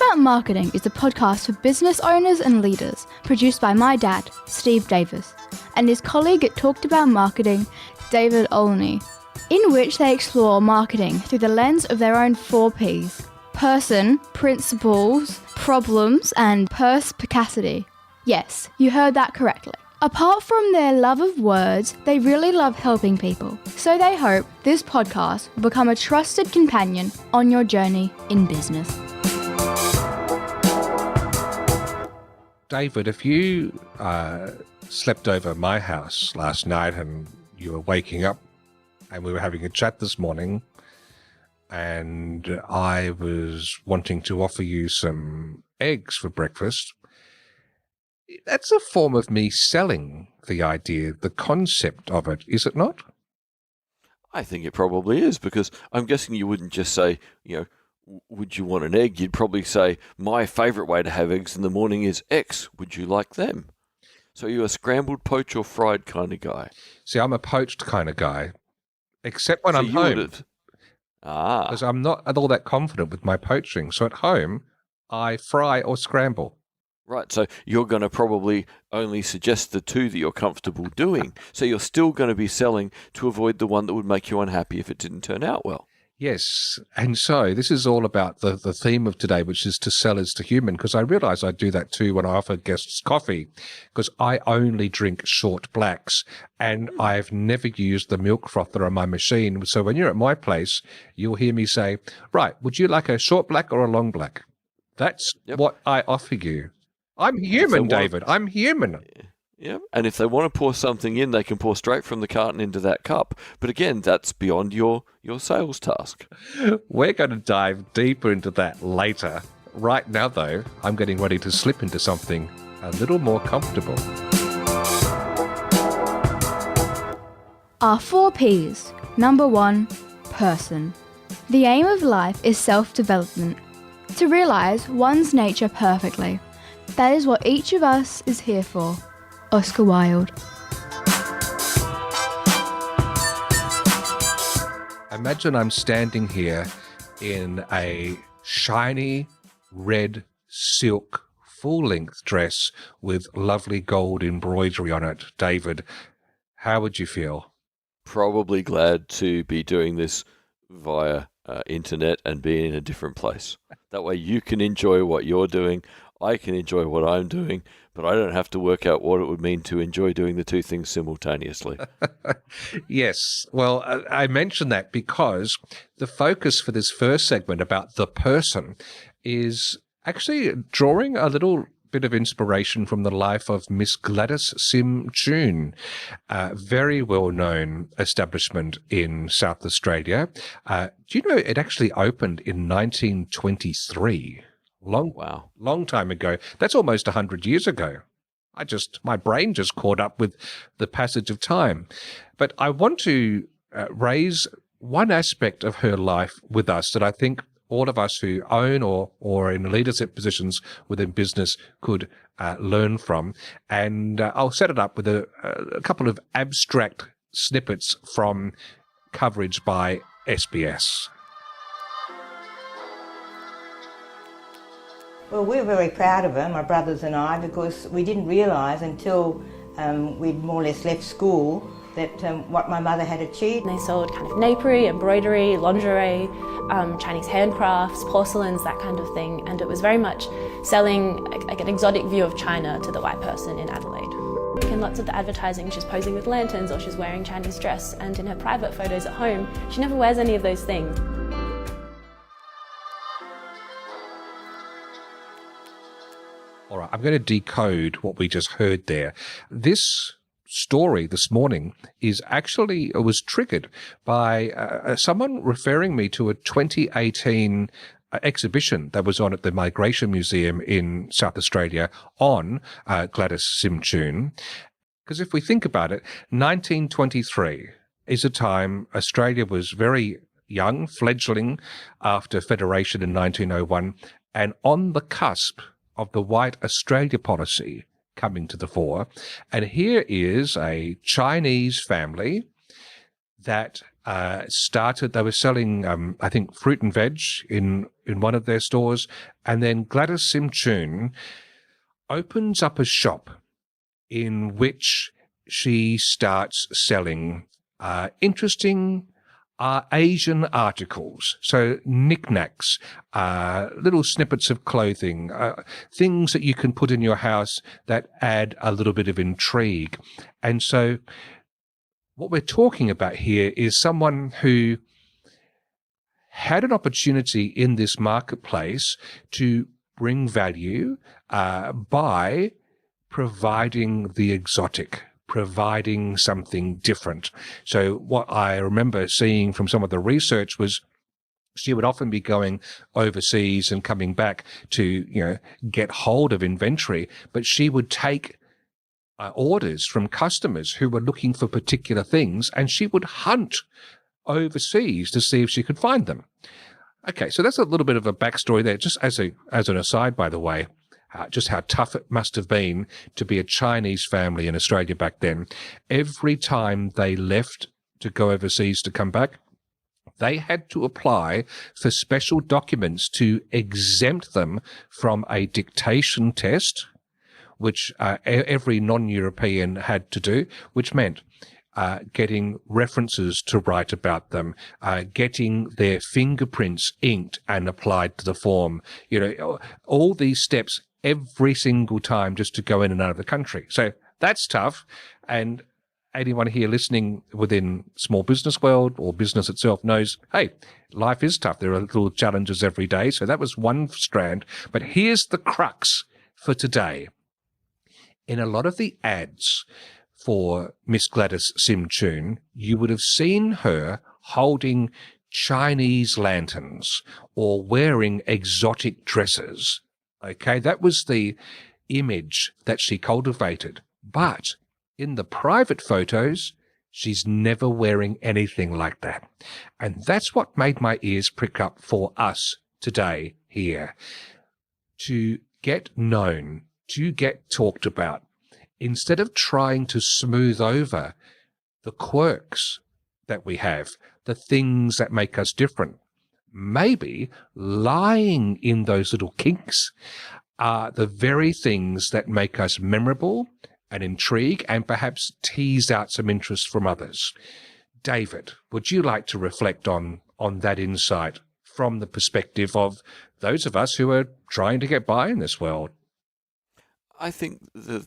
About Marketing is a podcast for business owners and leaders, produced by my dad, Steve Davis, and his colleague at Talked About Marketing, David Olney, in which they explore marketing through the lens of their own 4 Ps: person, principles, problems, and perspicacity. Yes, you heard that correctly. Apart from their love of words, they really love helping people. So they hope this podcast will become a trusted companion on your journey in business. David, if you slept over my house last night and you were waking up and we were having a chat this morning and I was wanting to offer you some eggs for breakfast, that's a form of me selling the idea, the concept of it, is it not? I think it probably is, because I'm guessing you wouldn't just say, would you want an egg? You'd probably say, my favourite way to have eggs in the morning is X. Would you like them? So you're a scrambled, poached or fried kind of guy. See, I'm a poached kind of guy, except when I'm home. Because I'm not at all that confident with my poaching. So at home, I fry or scramble. Right, so you're going to probably only suggest the two that you're comfortable doing. So you're still going to be selling to avoid the one that would make you unhappy if it didn't turn out well. Yes, and so this is all about the theme of today, which is to sell is to human, because I realise I do that too when I offer guests coffee, because I only drink short blacks, and I've never used the milk frother on my machine. So when you're at my place, you'll hear me say, right, would you like a short black or a long black? That's what I offer you. I'm human, David. I'm human. Yeah, and if they want to pour something in, they can pour straight from the carton into that cup. But again, that's beyond your sales task. We're going to dive deeper into that later. Right now, though, I'm getting ready to slip into something a little more comfortable. Our 4 Ps. Number 1, person. The aim of life is self-development, to realise one's nature perfectly. That is what each of us is here for. Oscar Wilde. Imagine I'm standing here in a shiny red silk full-length dress with lovely gold embroidery on it. David, how would you feel? Probably glad to be doing this via internet and being in a different place. That way you can enjoy what you're doing, I can enjoy what I'm doing, but I don't have to work out what it would mean to enjoy doing the two things simultaneously. Yes. Well, I mention that because the focus for this first segment about the person is actually drawing a little bit of inspiration from the life of Miss Gladys Sym Choon, a very well-known establishment in South Australia. Do you know it actually opened in 1923? Long time ago. That's almost 100 years ago. My brain just caught up with the passage of time. But I want to raise one aspect of her life with us that I think all of us who own or in leadership positions within business could learn from. And I'll set it up with a couple of abstract snippets from coverage by SBS. Well, we're very proud of her, my brothers and I, because we didn't realise until we'd more or less left school that what my mother had achieved. They sold kind of napery, embroidery, lingerie, Chinese handcrafts, porcelains, that kind of thing. And it was very much selling like an exotic view of China to the white person in Adelaide. In lots of the advertising, she's posing with lanterns or she's wearing Chinese dress, and in her private photos at home, she never wears any of those things. All right, I'm going to decode what we just heard there. This story this morning was triggered by someone referring me to a 2018 exhibition that was on at the Migration Museum in South Australia on Gladys Sym Choon. Because if we think about it, 1923 is a time Australia was very young, fledgling after Federation in 1901, and on the cusp of the White Australia policy coming to the fore. And here is a Chinese family that started, they were selling, I think, fruit and veg in one of their stores. And then Gladys Sym Choon opens up a shop in which she starts selling interesting Asian articles. So knickknacks, little snippets of clothing, things that you can put in your house that add a little bit of intrigue. And so what we're talking about here is someone who had an opportunity in this marketplace to bring value by providing the exotic, providing something different. So what I remember seeing from some of the research was she would often be going overseas and coming back to, get hold of inventory, but she would take orders from customers who were looking for particular things, and she would hunt overseas to see if she could find them. Okay, so that's a little bit of a backstory there, just as an aside, by the way. Just how tough it must have been to be a Chinese family in Australia back then. Every time they left to go overseas to come back, they had to apply for special documents to exempt them from a dictation test, which every non-European had to do, which meant getting references to write about them, getting their fingerprints inked and applied to the form, all these steps every single time just to go in and out of the country. So that's tough. And anyone here listening within small business world or business itself knows, hey, life is tough. There are little challenges every day. So that was one strand. But here's the crux for today. In a lot of the ads for Miss Gladys Sym Choon, you would have seen her holding Chinese lanterns or wearing exotic dresses. Okay, that was the image that she cultivated. But in the private photos, she's never wearing anything like that. And that's what made my ears prick up for us today here. To get known, to get talked about, instead of trying to smooth over the quirks that we have, the things that make us different. Maybe lying in those little kinks are the very things that make us memorable and intrigue and perhaps tease out some interest from others. David, would you like to reflect on that insight from the perspective of those of us who are trying to get by in this world? I think the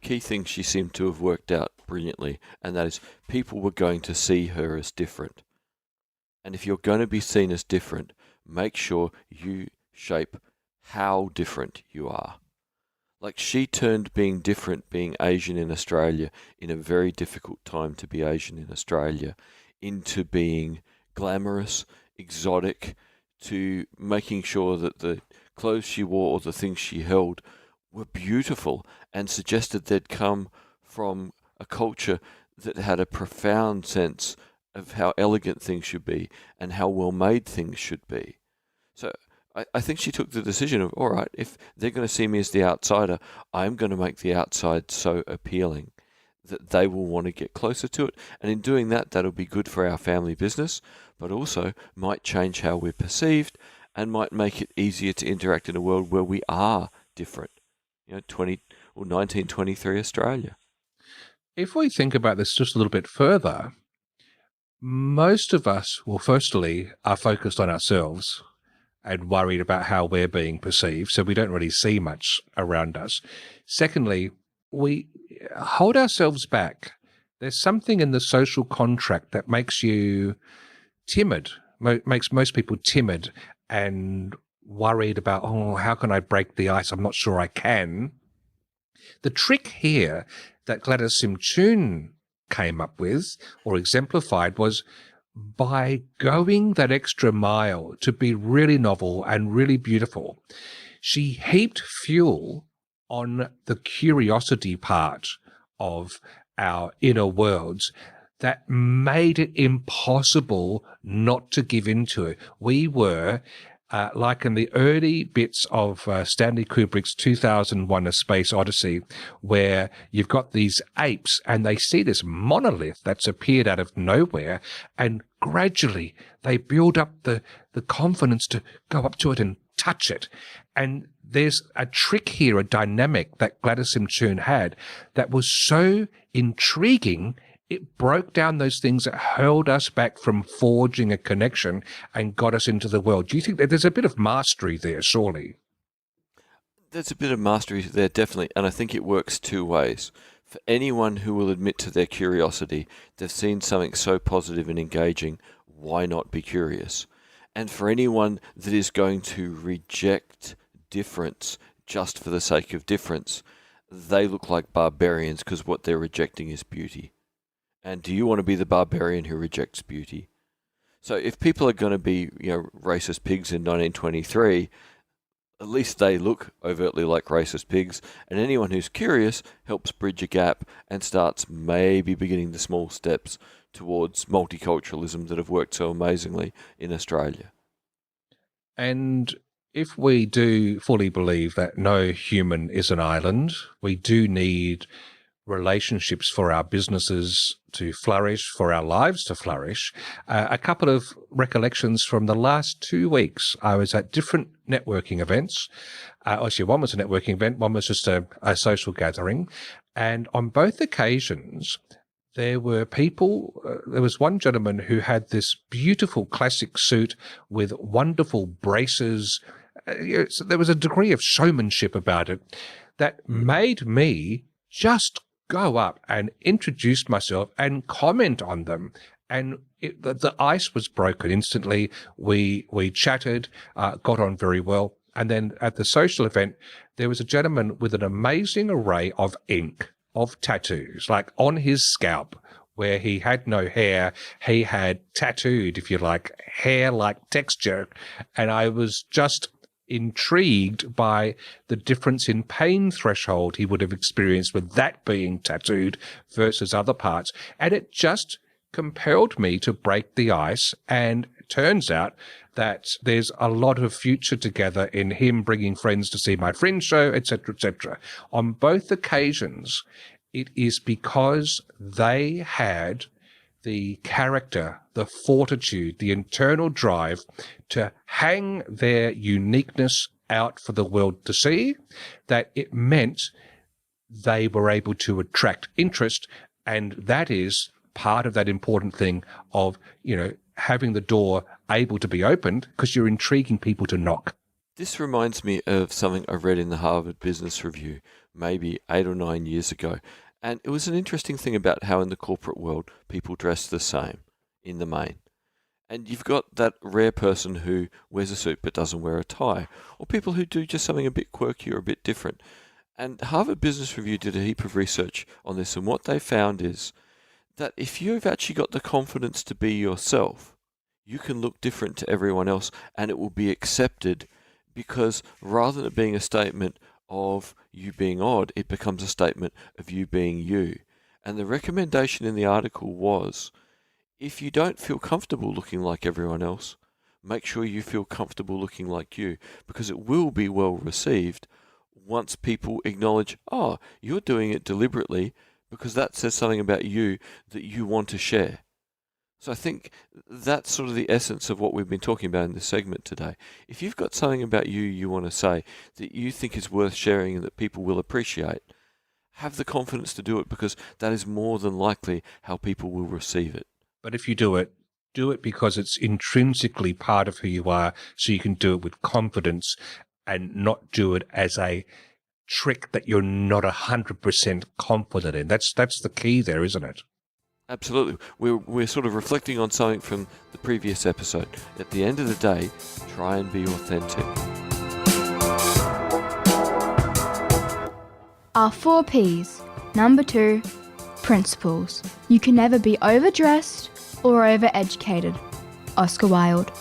key thing she seemed to have worked out brilliantly, and that is people were going to see her as different. And if you're going to be seen as different, make sure you shape how different you are. Like she turned being different, being Asian in Australia, in a very difficult time to be Asian in Australia, into being glamorous, exotic, to making sure that the clothes she wore or the things she held were beautiful, and suggested they'd come from a culture that had a profound sense of how elegant things should be and how well-made things should be. So I think she took the decision of, all right, if they're going to see me as the outsider, I'm going to make the outside so appealing that they will want to get closer to it. And in doing that, that'll be good for our family business, but also might change how we're perceived and might make it easier to interact in a world where we are different. 1923 Australia. If we think about this just a little bit further, most of us, well, firstly, are focused on ourselves and worried about how we're being perceived, so we don't really see much around us. Secondly, we hold ourselves back. There's something in the social contract that makes you timid, makes most people timid and worried about, how can I break the ice? I'm not sure I can. The trick here that Gladys Sym Choon came up with or exemplified was by going that extra mile to be really novel and really beautiful. She heaped fuel on the curiosity part of our inner worlds that made it impossible not to give into it. We were like in the early bits of Stanley Kubrick's 2001: A Space Odyssey, where you've got these apes and they see this monolith that's appeared out of nowhere, and gradually they build up the confidence to go up to it and touch it. And there's a trick here, a dynamic that Gladys Sym Choon had that was so intriguing. It broke down those things that held us back from forging a connection and got us into the world. Do you think that there's a bit of mastery there, surely? There's a bit of mastery there, definitely, and I think it works two ways. For anyone who will admit to their curiosity, they've seen something so positive and engaging, why not be curious? And for anyone that is going to reject difference just for the sake of difference, they look like barbarians because what they're rejecting is beauty. And do you want to be the barbarian who rejects beauty? So if people are going to be, racist pigs in 1923, at least they look overtly like racist pigs, and anyone who's curious helps bridge a gap and starts maybe beginning the small steps towards multiculturalism that have worked so amazingly in Australia. And if we do fully believe that no human is an island, we do need relationships for our businesses to flourish, for our lives to flourish. A couple of recollections from the last 2 weeks. I was at different networking events. Actually, one was a networking event, one was just a social gathering. And on both occasions, there were people, there was one gentleman who had this beautiful classic suit with wonderful braces. So there was a degree of showmanship about it that made me just go up and introduce myself and comment on them. And the ice was broken instantly. We chatted, got on very well. And then at the social event, there was a gentleman with an amazing array of ink, of tattoos, like on his scalp, where he had no hair. He had tattooed, if you like, hair-like texture. And I was just intrigued by the difference in pain threshold he would have experienced with that being tattooed versus other parts. And it just compelled me to break the ice. And it turns out that there's a lot of future together in him bringing friends to see my Fringe show, etc., etc. On both occasions, it is because they had the character, the fortitude, the internal drive to hang their uniqueness out for the world to see, that it meant they were able to attract interest. And that is part of that important thing of, having the door able to be opened because you're intriguing people to knock. This reminds me of something I read in the Harvard Business Review maybe 8 or 9 years ago. And it was an interesting thing about how in the corporate world people dress the same in the main. And you've got that rare person who wears a suit but doesn't wear a tie, or people who do just something a bit quirky or a bit different. And Harvard Business Review did a heap of research on this, and what they found is that if you've actually got the confidence to be yourself, you can look different to everyone else and it will be accepted, because rather than it being a statement of you being odd, it becomes a statement of you being you. And the recommendation in the article was, if you don't feel comfortable looking like everyone else, make sure you feel comfortable looking like you, because it will be well received once people acknowledge, oh, you're doing it deliberately because that says something about you that you want to share. So I think that's sort of the essence of what we've been talking about in this segment today. If you've got something about you want to say that you think is worth sharing and that people will appreciate, have the confidence to do it, because that is more than likely how people will receive it. But if you do it because it's intrinsically part of who you are, so you can do it with confidence and not do it as a trick that you're not 100% confident in. That's the key there, isn't it? Absolutely. We're sort of reflecting on something from the previous episode. At the end of the day, try and be authentic. Our 4 Ps. Number 2, principles. You can never be overdressed or overeducated. Oscar Wilde.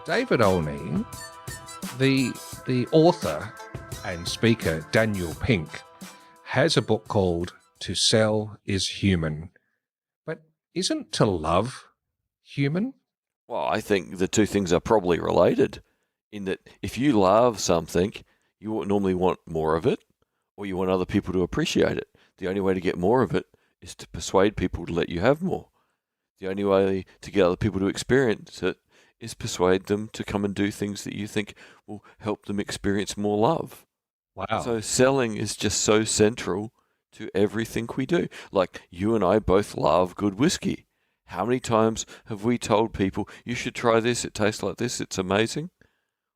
David Olney, the author and speaker Daniel Pink, has a book called To Sell is Human. But isn't to love human? Well, I think the two things are probably related in that if you love something, you would normally want more of it, or you want other people to appreciate it. The only way to get more of it is to persuade people to let you have more. The only way to get other people to experience it is persuade them to come and do things that you think will help them experience more love. Wow. So selling is just so central to everything we do. Like you and I both love good whiskey. How many times have we told people, you should try this, it tastes like this, it's amazing?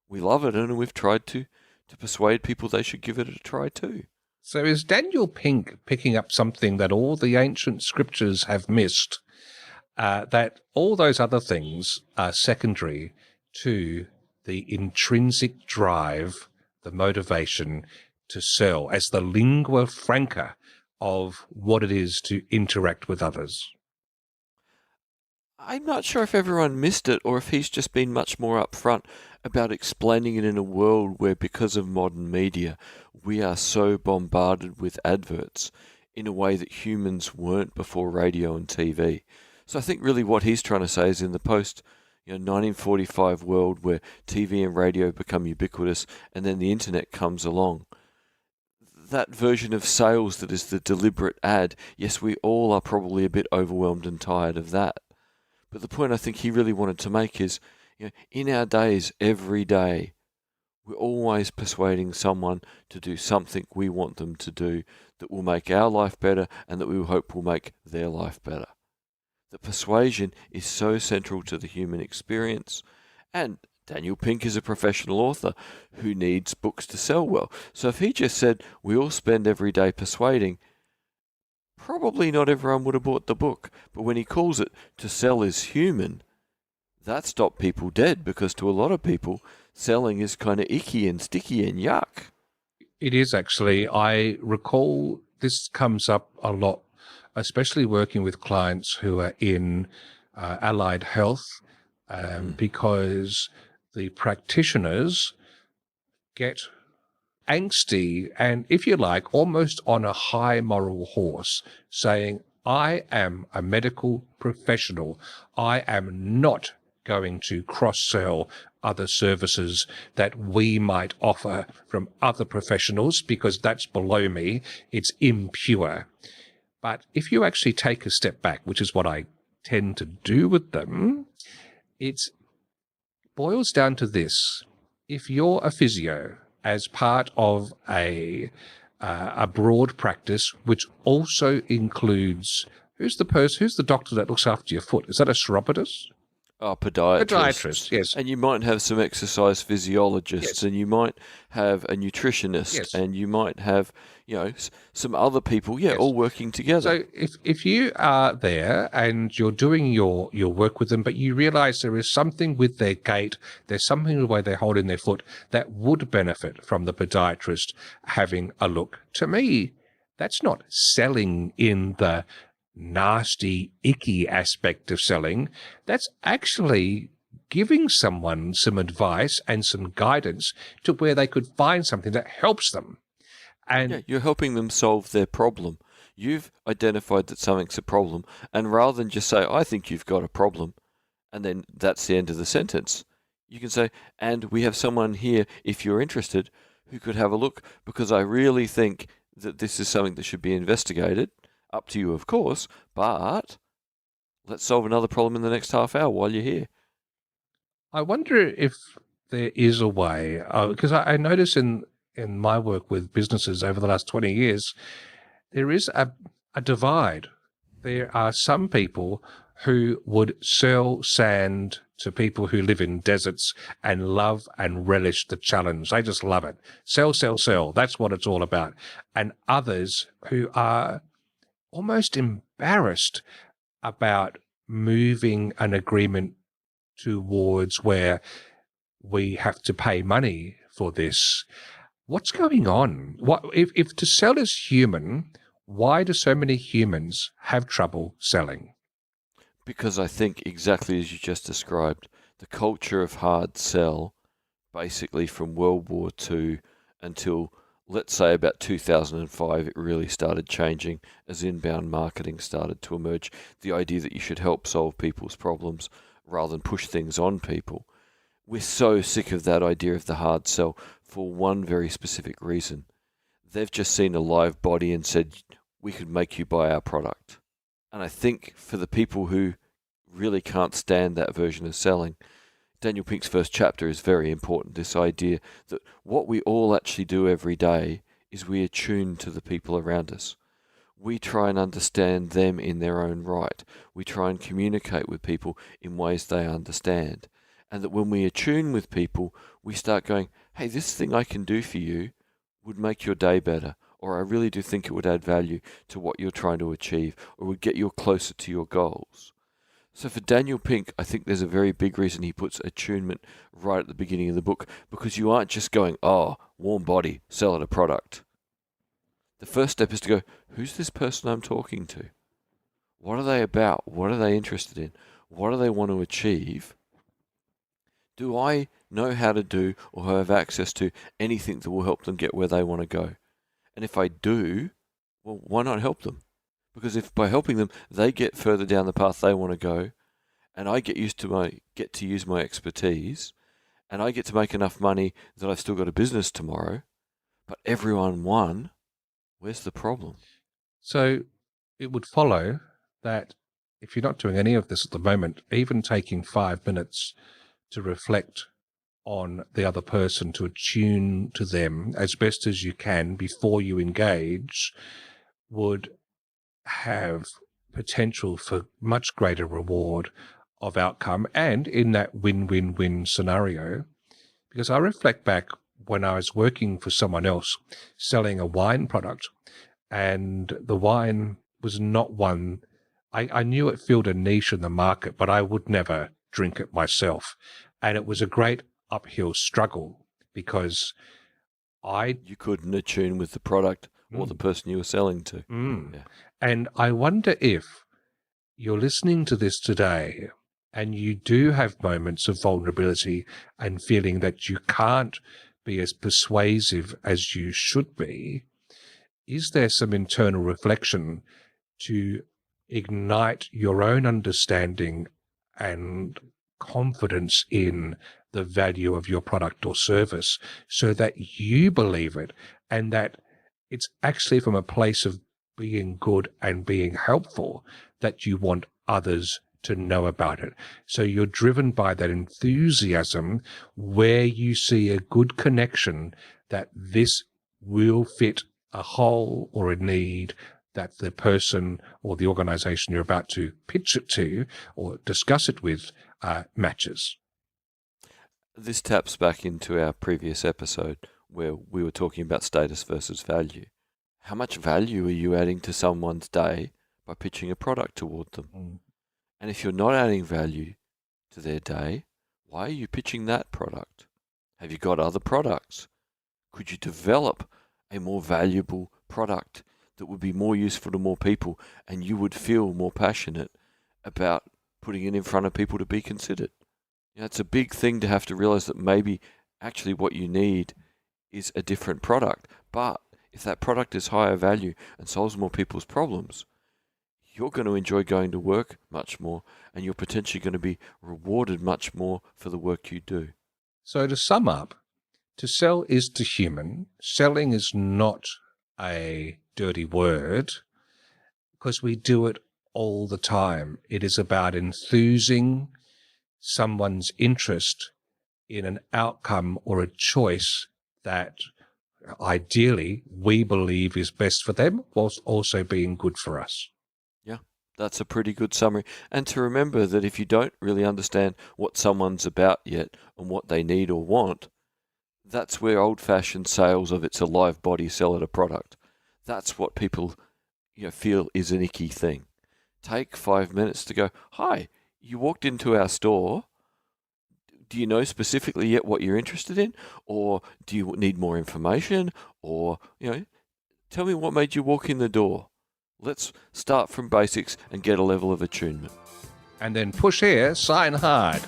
We love it, and we've tried to persuade people they should give it a try too. So is Daniel Pink picking up something that all the ancient scriptures have missed, that all those other things are secondary to the intrinsic drive, the motivation to sell, as the lingua franca of what it is to interact with others? I'm not sure if everyone missed it or if he's just been much more upfront about explaining it in a world where, because of modern media, we are so bombarded with adverts in a way that humans weren't before radio and TV. So I think really what he's trying to say is in the post 1945 world where TV and radio become ubiquitous and then the internet comes along, that version of sales that is the deliberate ad, yes, we all are probably a bit overwhelmed and tired of that. But the point I think he really wanted to make is, in our days, every day, we're always persuading someone to do something we want them to do that will make our life better and that we hope will make their life better. The persuasion is so central to the human experience, and Daniel Pink is a professional author who needs books to sell well. So if he just said, we all spend every day persuading, probably not everyone would have bought the book. But when he calls it to sell is human, that stopped people dead, because to a lot of people, selling is kind of icky and sticky and yuck. It is actually. I recall this comes up a lot, especially working with clients who are in allied health, because the practitioners get angsty and, if you like, almost on a high moral horse, saying, I am a medical professional. I am not going to cross-sell other services that we might offer from other professionals because that's below me. It's impure. But if you actually take a step back, which is what I tend to do with them, it boils down to this. If you're a physio as part of a broad practice, which also includes, who's the doctor that looks after your foot? Is that a chiropodist? Oh, podiatrist. Podiatrist, yes. And you might have some exercise physiologists, and you might have a nutritionist, and you might have, some other people, all working together. So if you are there and you're doing your work with them, but you realize there is something with their gait, there's something in the way they're holding their foot that would benefit from the podiatrist having a look. To me, that's not selling in the nasty, icky aspect of selling. That's actually giving someone some advice and some guidance to where they could find something that helps them. And you're helping them solve their problem. You've identified that something's a problem, and rather than just say, I think you've got a problem, and then that's the end of the sentence, you can say, and we have someone here, if you're interested, who could have a look, because I really think that this is something that should be investigated. Up to you, of course, but let's solve another problem in the next half hour while you're here. I wonder if there is a way, because I notice in my work with businesses over the last 20 years, there is a divide. There are some people who would sell sand to people who live in deserts and love and relish the challenge. They just love it. Sell, sell, sell. That's what it's all about. And others who are almost embarrassed about moving an agreement towards where we have to pay money for this. What's going on? What if to sell is human, why do so many humans have trouble selling? Because I think exactly as you just described, the culture of hard sell, basically from World War II until let's say about 2005, it really started changing as inbound marketing started to emerge. The idea that you should help solve people's problems rather than push things on people. We're so sick of that idea of the hard sell for one very specific reason. They've just seen a live body and said, we could make you buy our product. And I think for the people who really can't stand that version of selling, Daniel Pink's first chapter is very important. This idea that what we all actually do every day is we attune to the people around us. We try and understand them in their own right. We try and communicate with people in ways they understand. And that when we attune with people, we start going, hey, this thing I can do for you would make your day better. Or I really do think it would add value to what you're trying to achieve, or would get you closer to your goals. So for Daniel Pink, I think there's a very big reason he puts attunement right at the beginning of the book, because you aren't just going, oh, warm body, sell it a product. The first step is to go, who's this person I'm talking to? What are they about? What are they interested in? What do they want to achieve? Do I know how to do or have access to anything that will help them get where they want to go? And if I do, well, why not help them? Because if by helping them, they get further down the path they want to go, and I get to use my expertise, and I get to make enough money that I've still got a business tomorrow, but everyone won, where's the problem? So it would follow that if you're not doing any of this at the moment, even taking 5 minutes to reflect on the other person, to attune to them as best as you can before you engage, would have potential for much greater reward of outcome, and in that win-win-win scenario. Because I reflect back when I was working for someone else selling a wine product, and the wine was not one, I knew it filled a niche in the market, but I would never drink it myself. And it was a great uphill struggle because you couldn't attune with the product or the person you were selling to. Yeah. And I wonder if you're listening to this today and you do have moments of vulnerability and feeling that you can't be as persuasive as you should be, is there some internal reflection to ignite your own understanding and confidence in the value of your product or service so that you believe it, and that it's actually from a place of being good and being helpful that you want others to know about it. So you're driven by that enthusiasm where you see a good connection that this will fit a hole or a need that the person or the organization you're about to pitch it to or discuss it with matches. This taps back into our previous episode where we were talking about status versus value. How much value are you adding to someone's day by pitching a product toward them? And if you're not adding value to their day, why are you pitching that product? Have you got other products? Could you develop a more valuable product that would be more useful to more people and you would feel more passionate about putting it in front of people to be considered? You know, it's a big thing to have to realize that maybe actually what you need is a different product. But if that product is higher value and solves more people's problems, you're going to enjoy going to work much more, and you're potentially going to be rewarded much more for the work you do. So to sum up, to sell is to human. Selling is not a dirty word because we do it all the time. It is about enthusing someone's interest in an outcome or a choice that ideally we believe is best for them, whilst also being good for us. Yeah, that's a pretty good summary. And to remember that if you don't really understand what someone's about yet and what they need or want, that's where old-fashioned sales of it's a live body, sell it a product. That's what people feel is an icky thing. Take 5 minutes to go, hi, you walked into our store. Do you know specifically yet what you're interested in? Or do you need more information? Or, tell me what made you walk in the door. Let's start from basics and get a level of attunement. And then push here, sign hard.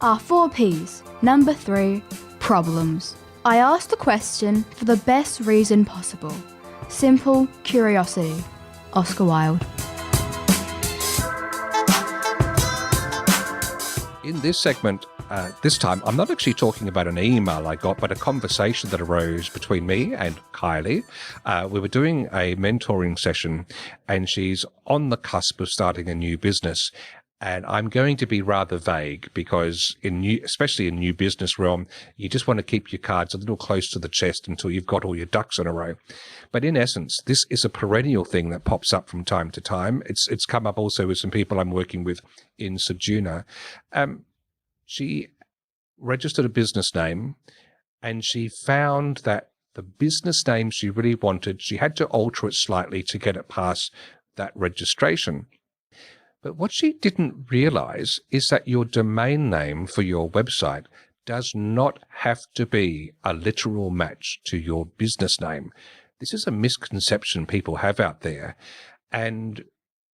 Our 4 Ps. Number 3, problems. I asked the question for the best reason possible. Simple curiosity. Oscar Wilde. In this segment, this time, I'm not actually talking about an email I got, but a conversation that arose between me and Kylie. We were doing a mentoring session, and she's on the cusp of starting a new business. And I'm going to be rather vague because especially in new business realm, you just want to keep your cards a little close to the chest until you've got all your ducks in a row. But in essence, this is a perennial thing that pops up from time to time. It's come up also with some people I'm working with in Ceduna. She registered a business name, and she found that the business name she really wanted, she had to alter it slightly to get it past that registration. But what she didn't realize is that your domain name for your website does not have to be a literal match to your business name. This is a misconception people have out there. And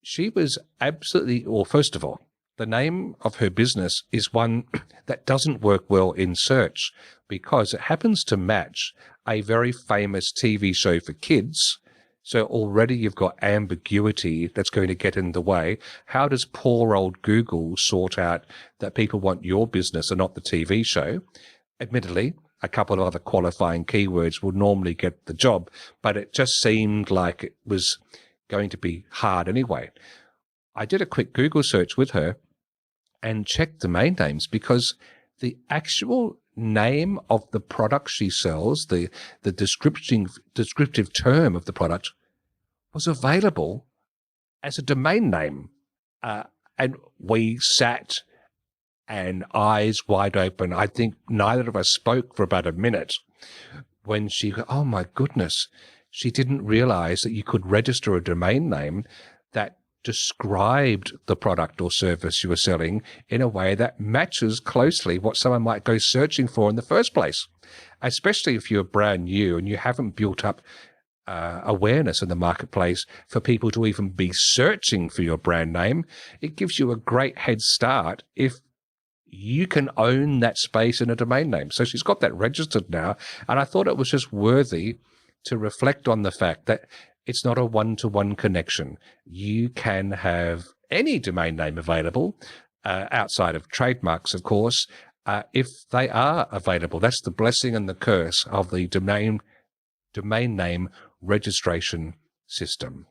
she was absolutely, well, first of all, the name of her business is one that doesn't work well in search because it happens to match a very famous TV show for kids. So already you've got ambiguity that's going to get in the way. How does poor old Google sort out that people want your business and not the TV show? Admittedly, a couple of other qualifying keywords will normally get the job, but it just seemed like it was going to be hard anyway. I did a quick Google search with her and checked domain names because the actual name of the product she sells, the descriptive term of the product, was available as a domain name. And we sat and eyes wide open. I think neither of us spoke for about a minute when she, oh my goodness, she didn't realize that you could register a domain name that described the product or service you were selling in a way that matches closely what someone might go searching for in the first place, especially if you're brand new and you haven't built up awareness in the marketplace for people to even be searching for your brand name. It gives you a great head start if you can own that space in a domain name. So she's got that registered now, and I thought it was just worthy to reflect on the fact that it's not a one-to-one connection. You can have any domain name available, outside of trademarks, of course, if they are available. That's the blessing and the curse of the domain name registration system.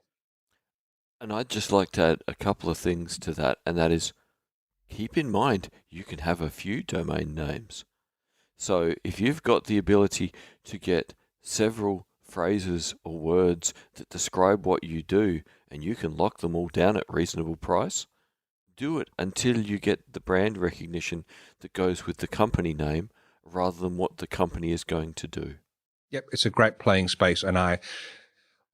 And I'd just like to add a couple of things to that, and that is, keep in mind you can have a few domain names. So if you've got the ability to get several phrases or words that describe what you do, and you can lock them all down at reasonable price, do it until you get the brand recognition that goes with the company name rather than what the company is going to do. Yep, it's a great playing space, and I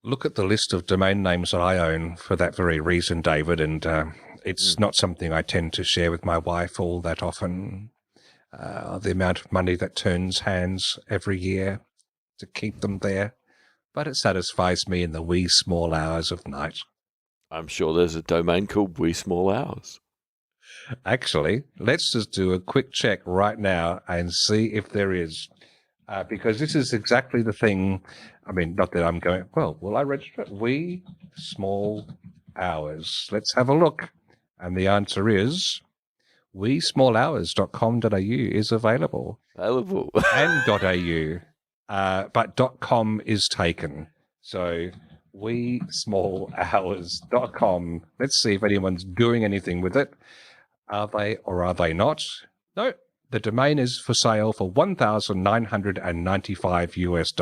look at the list of domain names that I own for that very reason, David, and it's not something I tend to share with my wife all that often. The amount of money that turns hands every year to keep them there, but it satisfies me in the wee small hours of night. I'm sure there's a domain called Wee Small Hours. Actually, let's just do a quick check right now and see if there is. Because this is exactly the thing. I mean, not that I'm going, well, will I register it? Wee Small Hours. Let's have a look. And the answer is weesmallhours.com.au is available. Available. And .au. But .com is taken. So weesmallhours.com. Let's see if anyone's doing anything with it. Are they or are they not? No. The domain is for sale for $1,995 US.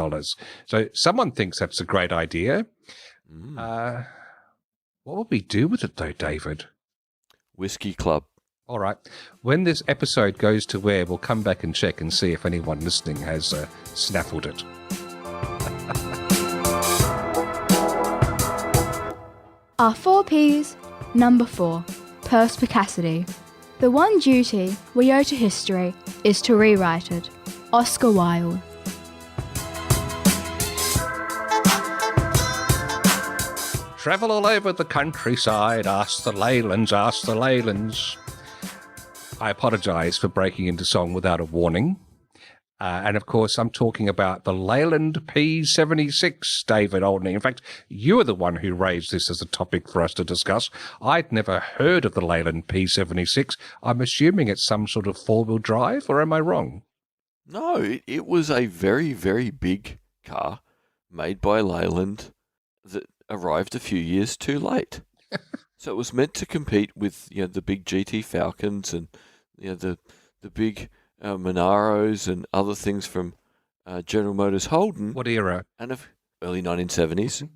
So someone thinks that's a great idea. What will we do with it though, David? Whiskey Club. All right. When this episode goes to air, we'll come back and check and see if anyone listening has snaffled it. Our 4 Ps. Number 4. Perspicacity. The one duty we owe to history is to rewrite it. Oscar Wilde. Travel all over the countryside, ask the Leylands, ask the Leylands. I apologise for breaking into song without a warning. And of course, I'm talking about the Leyland P76, David Olney. In fact, you are the one who raised this as a topic for us to discuss. I'd never heard of the Leyland P76. I'm assuming it's some sort of four-wheel drive, or am I wrong? No, it was a very, very big car made by Leyland that arrived a few years too late. So it was meant to compete with the big GT Falcons and the big Monaros and other things from General Motors Holden. What era? And early 1970s.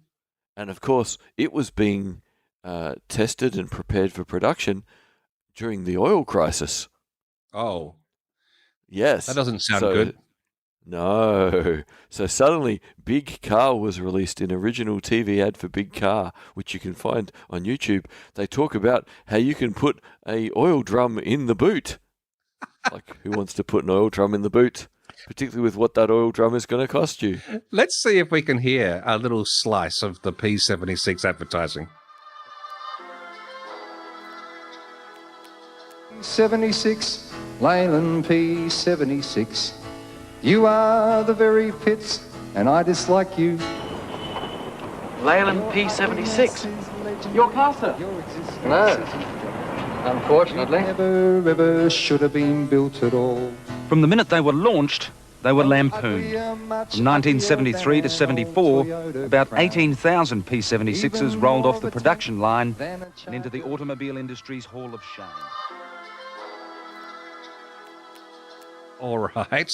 And of course, it was being tested and prepared for production during the oil crisis. Oh. Yes. That doesn't sound good. No. So suddenly, Big Car was released in original TV ad for Big Car, which you can find on YouTube. They talk about how you can put a oil drum in the boot. Like, who wants to put an oil drum in the boot? Particularly with what that oil drum is going to cost you. Let's see if we can hear a little slice of the P76 advertising. 76, Leyland P76. You are the very pits, and I dislike you. Leyland P76. Your car, sir? No. Unfortunately. Never ever should have been built at all. From the minute they were launched, they were lampooned. From 1973 to 74, about 18,000 P76s rolled off the production line and into the automobile industry's Hall of Shame. All right.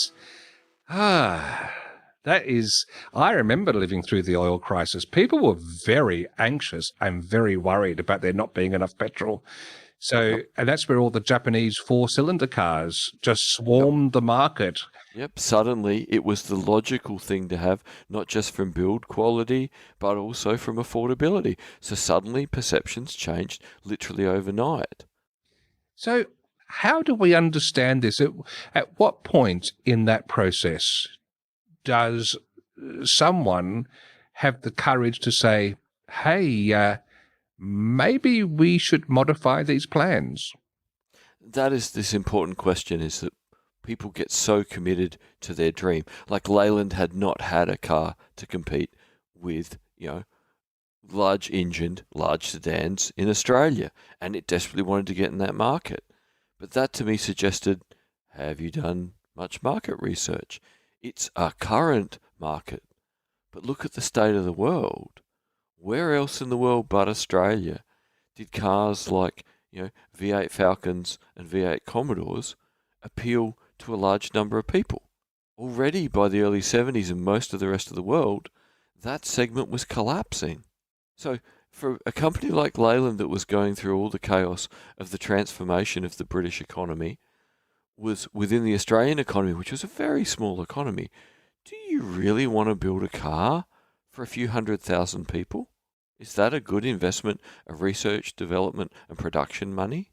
That is, I remember living through the oil crisis. People were very anxious and very worried about there not being enough petrol. So, and that's where all the Japanese four-cylinder cars just swarmed the market. Yep, suddenly it was the logical thing to have, not just from build quality, but also from affordability. So suddenly perceptions changed literally overnight. So how do we understand this? At what point in that process does someone have the courage to say, hey, maybe we should modify these plans? That is this important question, is that people get so committed to their dream. Like Leyland had not had a car to compete with, large engined, large sedans in Australia, and it desperately wanted to get in that market. But that to me suggested, have you done much market research? It's a current market. But look at the state of the world. Where else in the world but Australia did cars like, V8 Falcons and V8 Commodores appeal to a large number of people? Already by the early 70s in most of the rest of the world, that segment was collapsing. So for a company like Leyland that was going through all the chaos of the transformation of the British economy, was within the Australian economy, which was a very small economy, do you really want to build a car for a few 100,000 people? Is that a good investment of research, development and production money?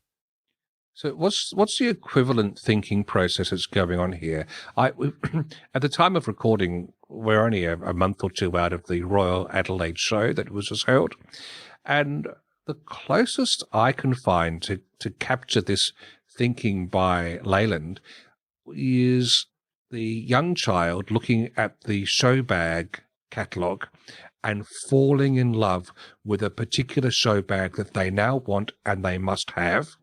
So what's the equivalent thinking process that's going on here? At the time of recording, we're only a month or two out of the Royal Adelaide show that was just held. And the closest I can find to capture this thinking by Leyland is the young child looking at the show bag catalogue and falling in love with a particular show bag that they now want and they must have,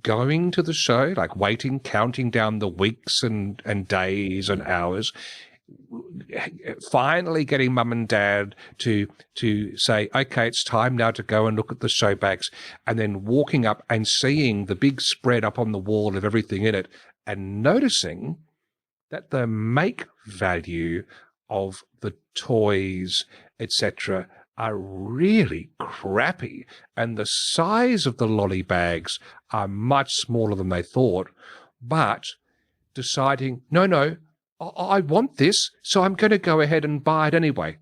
going to the show, like waiting, counting down the weeks and days and hours, finally getting mum and dad to say, okay, it's time now to go and look at the show bags, and then walking up and seeing the big spread up on the wall of everything in it and noticing that the make value of the toys, etc., are really crappy, and the size of the lolly bags are much smaller than they thought, but deciding, no, I want this, so I'm going to go ahead and buy it anyway.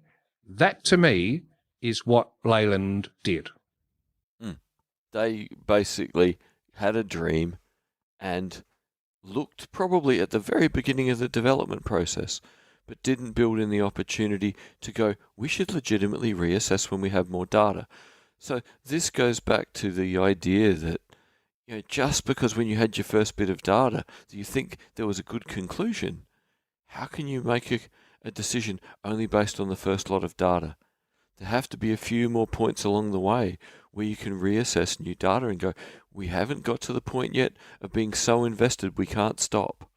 That, to me, is what Leyland did. They basically had a dream and looked probably at the very beginning of the development process, but didn't build in the opportunity to go, we should legitimately reassess when we have more data. So this goes back to the idea that, just because when you had your first bit of data, do you think there was a good conclusion? How can you make a decision only based on the first lot of data? There have to be a few more points along the way where you can reassess new data and go, we haven't got to the point yet of being so invested we can't stop.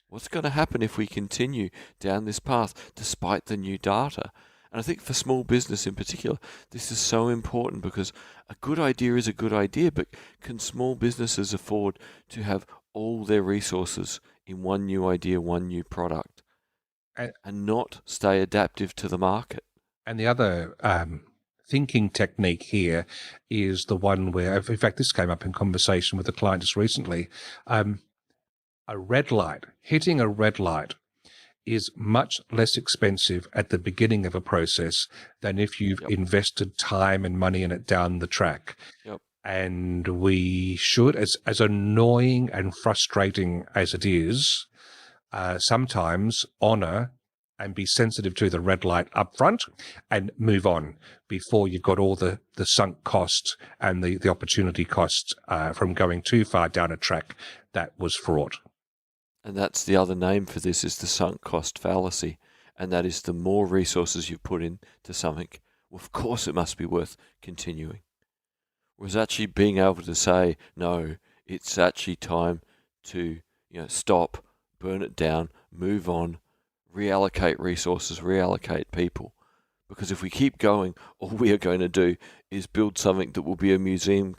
What's going to happen if we continue down this path despite the new data? And I think for small business in particular, this is so important because a good idea is a good idea, but can small businesses afford to have all their resources in one new idea, one new product, and not stay adaptive to the market? And the other thinking technique here is the one where, in fact, this came up in conversation with a client just recently, a red light, hitting a red light is much less expensive at the beginning of a process than if you've invested time and money in it down the track. Yep. And we should, as annoying and frustrating as it is, sometimes honor and be sensitive to the red light up front and move on before you've got all the sunk costs and the opportunity costs from going too far down a track that was fraught. And that's the other name for this, is the sunk cost fallacy. And that is the more resources you put into something, well, of course it must be worth continuing. Whereas actually being able to say, no, it's actually time to stop, burn it down, move on, reallocate resources, reallocate people. Because if we keep going, all we are going to do is build something that will be a museum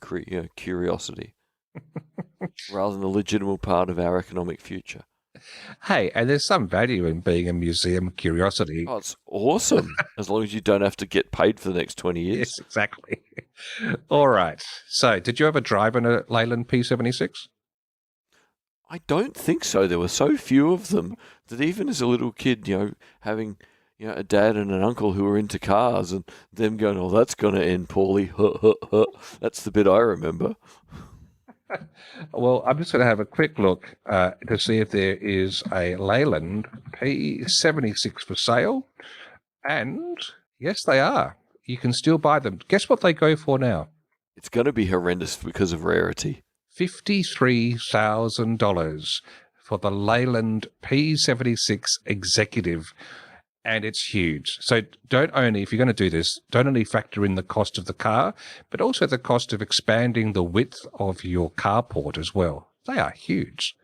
curiosity. Rather than a legitimate part of our economic future. Hey, and there's some value in being a museum curiosity. Oh, it's awesome, as long as you don't have to get paid for the next 20 years. Yes, exactly. All right. So, did you ever drive in a Leyland P76? I don't think so. There were so few of them that even as a little kid, having a dad and an uncle who were into cars and them going, oh, that's going to end poorly. That's the bit I remember. Well, I'm just going to have a quick look to see if there is a Leyland P76 for sale. And yes, they are. You can still buy them. Guess what they go for now? It's going to be horrendous because of rarity. $53,000 for the Leyland P76 Executive. And it's huge. So if you're going to do this, don't only factor in the cost of the car, but also the cost of expanding the width of your carport as well. They are huge.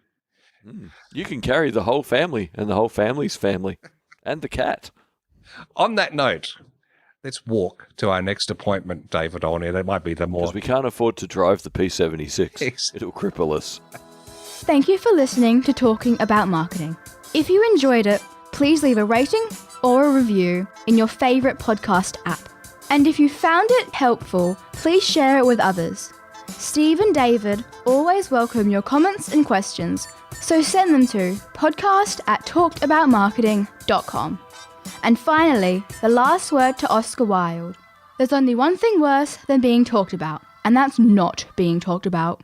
You can carry the whole family and the whole family's family and the cat. On that note, let's walk to our next appointment, David Olney. That might be the more... Because we can't afford to drive the P76. Yes. It'll cripple us. Thank you for listening to Talking About Marketing. If you enjoyed it, please leave a rating or a review in your favourite podcast app. And if you found it helpful, please share it with others. Steve and David always welcome your comments and questions, so send them to podcast@talkedaboutmarketing.com. And finally, the last word to Oscar Wilde. There's only one thing worse than being talked about, and that's not being talked about.